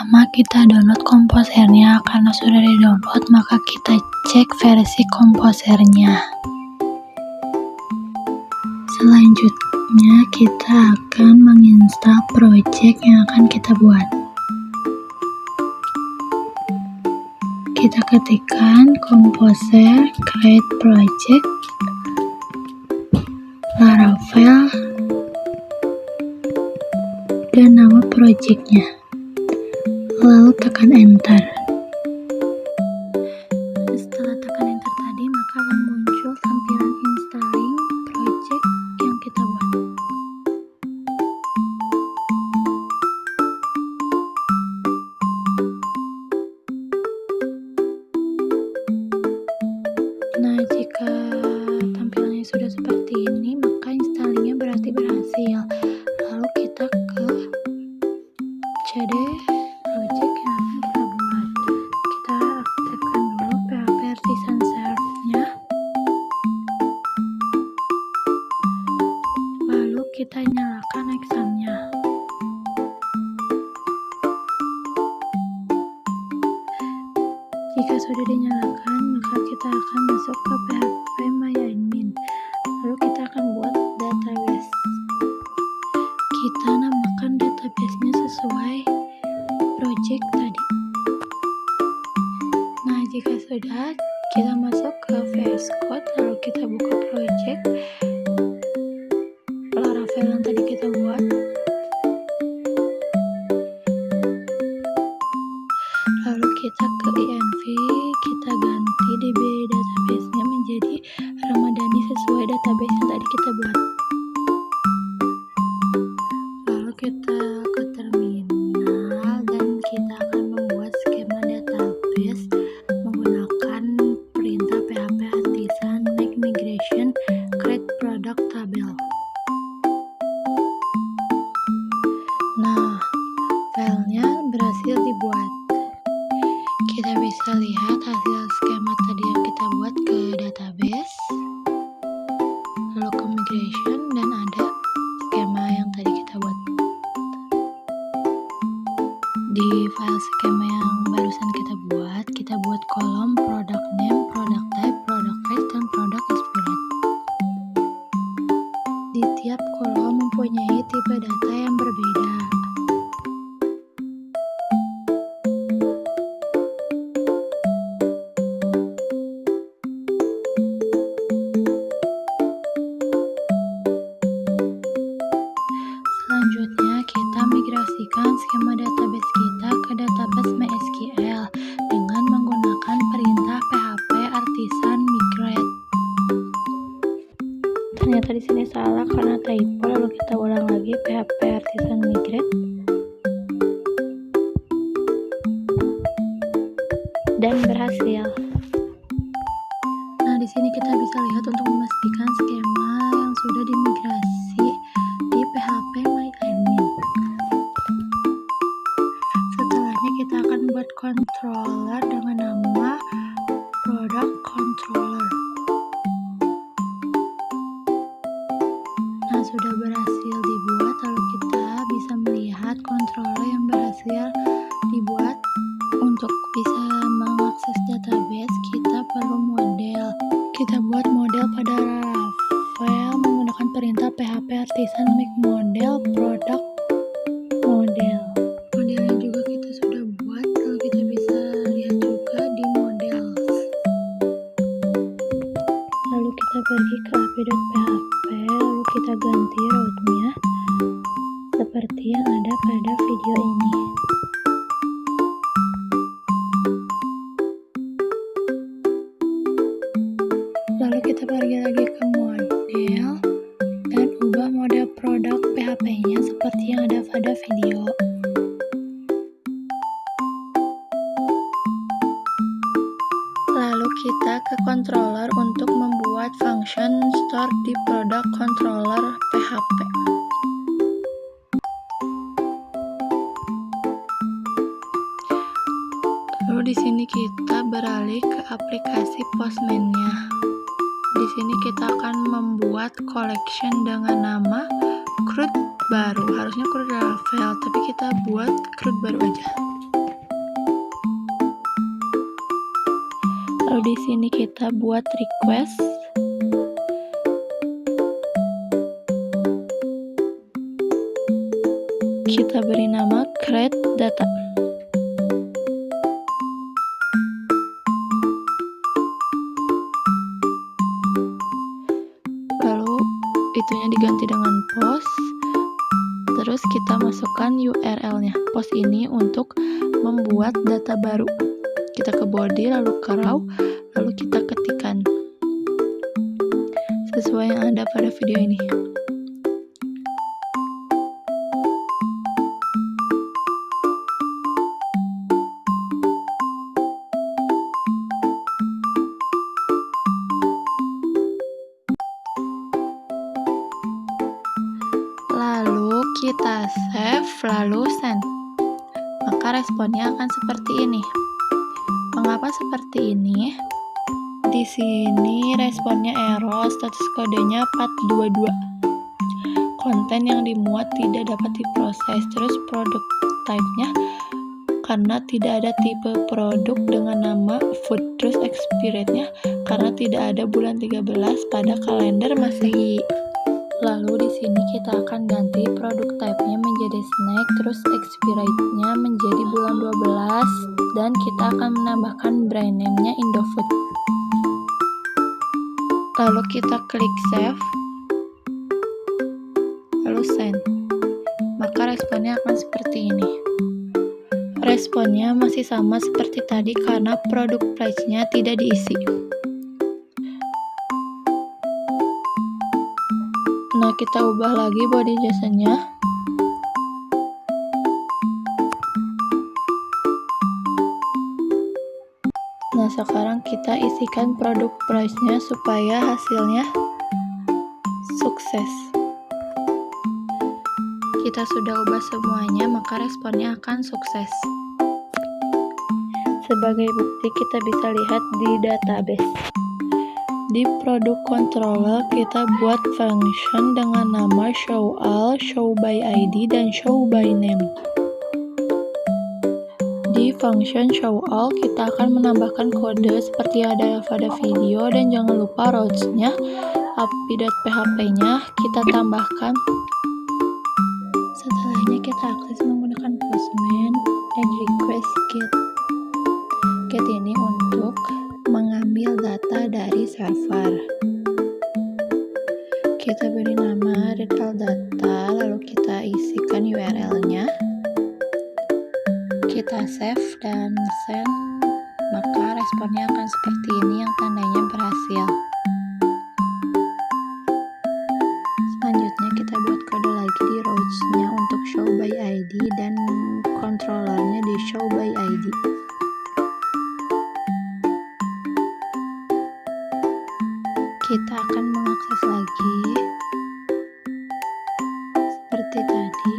Pertama kita download komposernya. Karena sudah di-download, maka kita cek versi komposernya. Selanjutnya kita akan menginstal project yang akan kita buat. Kita ketikkan komposer, create project, Laravel, dan nama projectnya. Lalu tekan enter. Setelah tekan enter tadi, maka akan muncul tampilan installing project yang kita buat. Nah, jika tampilannya sudah seperti ini, maka installingnya berarti berhasil. Lalu kita ke CD project yang akan kita buat. Kita aktifkan dulu PHP Artisan Serve-nya. Lalu kita nyalakan exam-nya. Jika sudah dinyalakan, maka kita akan masuk ke PHP MyAdmin. Lalu kita akan buat database. Kita namakan database-nya sesuai project tadi. Nah, jika sudah, kita masuk ke VS Code, lalu kita buka project Laravel yang tadi kita buat. Lalu kita ke env, kita ganti DB database-nya menjadi Ramadhani sesuai database yang tadi kita buat. Lalu kita ke terminal dan kita akan membuat skema database menggunakan perintah PHP Artisan make migration create product table. Nah, filenya berhasil dibuat. Kita bisa lihat hasil skema tadi yang kita buat ke database, lalu ke migration, dan ada skema yang tadi kita buat. Di file skema yang barusan kita buat kolom product name, product type, product price, dan product expired. Di tiap kolom mempunyai tipe data yang berbeda. Selanjutnya, kita migrasikan skema database kita ke database MySQL dengan menggunakan perintah PHP Artisan migrate. Ternyata di sini salah karena typo, lalu kita ulang lagi PHP Artisan migrate. Dan berhasil. Nah, di sini kita bisa lihat untuk memastikan skema yang sudah dimigrasi di PHP MyAdmin. Setelahnya kita akan buat controller dengan nama product controller. Nah, sudah berhasil dibuat, lalu kita bisa melihat controller yang berhasil dibuat. Untuk bisa mengakses database, kita perlu model. Kita buat model pada Laravel menggunakan perintah PHP Artisan make model product model. Modelnya juga kita sudah buat, lalu kita bisa lihat juga di models. Lalu kita pergi ke api.php, lalu kita ganti route-nya seperti yang ada pada video ini. Lalu kita pergi lagi ke model dan ubah model produk PHP-nya seperti yang ada pada video. Lalu kita ke controller untuk membuat function store di product controller PHP. Lalu di sini kita beralih ke aplikasi Postman-nya. Di sini kita akan membuat collection dengan nama CRUD baru. Harusnya CRUD Laravel, tapi kita buat CRUD baru aja. Lalu di sini kita buat request. Kita beri nama create data. Lalu itunya diganti dengan post. Terus kita masukkan URL-nya. Post ini untuk membuat data baru. Kita ke body, lalu ke raw, lalu kita ketikkan sesuai yang ada pada video ini. Lalu kita save, lalu send. Maka responnya akan seperti ini. Mengapa seperti ini? Di sini responnya error, status kodenya 422. Konten yang dimuat tidak dapat diproses. Terus produk type-nya karena tidak ada tipe produk dengan nama food. Terus expirednya karena tidak ada bulan 13 pada kalender Masehi. Lalu di sini kita akan ganti produk type-nya menjadi snack, terus expirednya menjadi bulan 12, dan kita akan menambahkan brand name-nya Indofood. Lalu kita klik save, lalu send. Maka responnya akan seperti ini. Responnya masih sama seperti tadi karena produk price-nya tidak diisi. Nah, kita ubah lagi body jasanya. Nah, sekarang kita isikan produk price-nya supaya hasilnya sukses. Kita sudah ubah semuanya, maka responnya akan sukses. Sebagai bukti kita bisa lihat di database. Di produk controller kita buat function dengan nama show all, show by ID, dan show by name. Di function show all kita akan menambahkan kode seperti ada pada video, dan jangan lupa routes-nya, api.php-nya kita tambahkan. Setelahnya kita akses menggunakan postman add request get. Get ini untuk mengambil data dari server. Kita beri nama read all data, lalu kita isikan URL-nya. Kita save dan send, maka responnya akan seperti ini yang tandanya berhasil. Selanjutnya kita buat kode lagi di routes-nya untuk show by ID dan controllernya di show by ID. Kita akan mengakses lagi seperti tadi.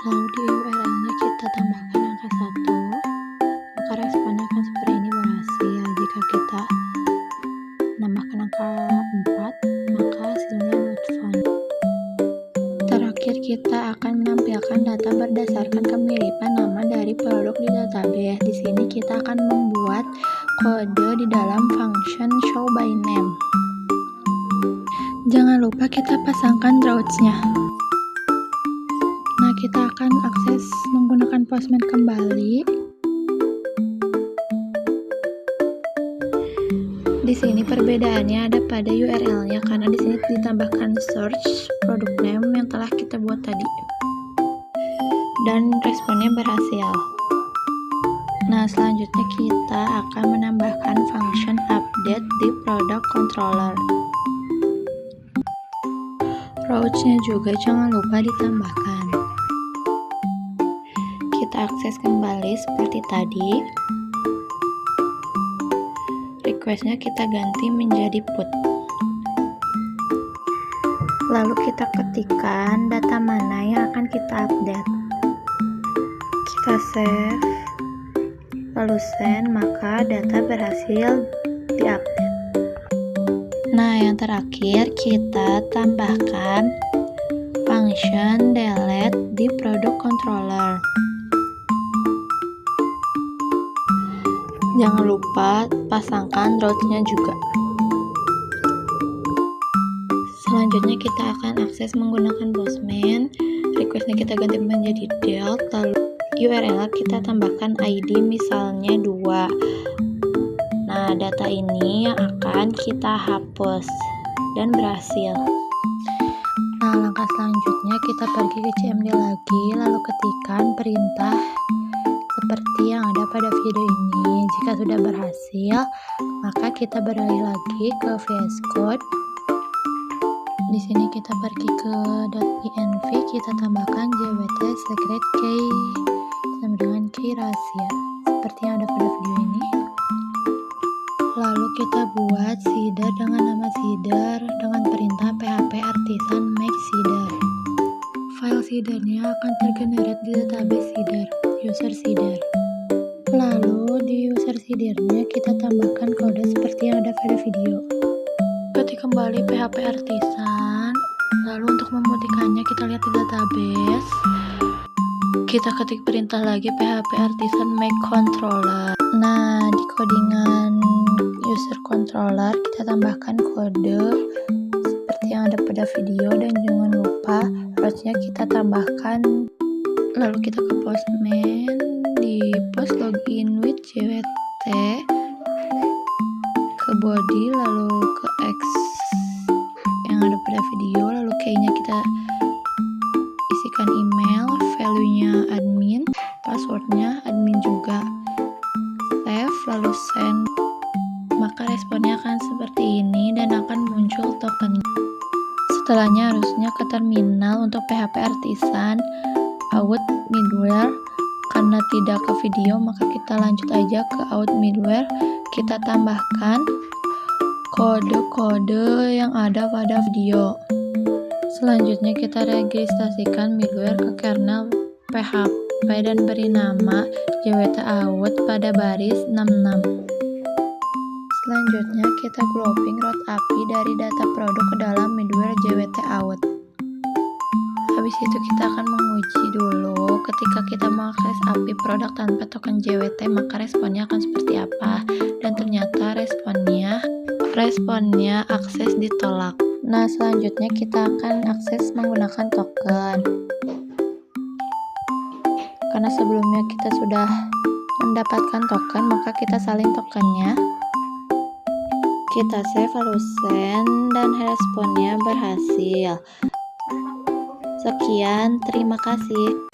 Lalu di URL-nya kita tambahkan angka 1, maka responnya akan seperti ini berhasil. Jika kita menambahkan angka 4, maka hasilnya not found. Terakhir kita akan menampilkan data berdasarkan kemiripan nama dari produk di database. Di sini kita akan membuat kode di dalam function show by name. Jangan lupa kita pasangkan routes-nya. Nah, kita akan akses menggunakan postman kembali. Di sini perbedaannya ada pada URL-nya karena di sini ditambahkan search product name yang telah kita buat tadi. Dan responnya berhasil. Nah, selanjutnya kita akan menambahkan function update di product controller. Routes-nya juga jangan lupa ditambahkan. Kita akses kembali seperti tadi. Request-nya kita ganti menjadi put. Lalu kita ketikkan data mana yang akan kita update. Kita save, lalu send, maka data berhasil diupdate. Nah, yang terakhir kita tambahkan function delete di product controller. Jangan lupa pasangkan route-nya juga. Selanjutnya kita akan akses menggunakan Postman. Requestnya kita ganti menjadi Delt, lalu URL kita tambahkan ID misalnya 2. Nah, data ini yang akan kita hapus dan berhasil. Nah, langkah selanjutnya kita pergi ke CMD lagi, lalu ketikkan perintah seperti yang ada pada video ini. Jika sudah berhasil, maka kita beralih lagi ke VS Code. Di sini kita pergi ke .env, kita tambahkan jwt secret key sama dengan key rahasia seperti yang ada pada video ini. Lalu kita buat seeder dengan nama seeder dengan perintah php artisan make seeder. File seedernya akan tergenerate di database seeder, user seeder. Lalu di user seedernya kita tambahkan kode seperti yang ada pada video. Ketik kembali php artisan, lalu untuk memutihkannya kita lihat di database. Kita ketik perintah lagi php artisan make controller. Nah, di codingan user controller kita tambahkan kode seperti yang ada pada video, dan jangan lupa route-nya kita tambahkan. Lalu kita ke Postman, di post login with jwt, ke body, lalu ke X yang ada pada video, lalu key-nya kita isikan email, value-nya admin, password-nya admin juga, save, lalu send. Maka responnya akan seperti ini dan akan muncul token. Setelahnya harusnya ke terminal untuk PHP Artisan out middleware. Karena tidak ke video, maka kita lanjut aja ke out middleware. Kita tambahkan kode-kode yang ada pada video. Selanjutnya kita registrasikan middleware ke kernel PHP dan beri nama jwt-out pada baris 66. Selanjutnya kita grouping route API dari data produk ke dalam middleware jwt-out. Habis itu kita akan menguji dulu ketika kita mengakses API produk tanpa token JWT, maka responnya akan seperti apa. Dan ternyata responnya akses ditolak. Nah, selanjutnya kita akan akses menggunakan token. Karena sebelumnya kita sudah mendapatkan token, maka kita salin tokennya. Kita save lalu send dan responnya berhasil. Sekian, terima kasih.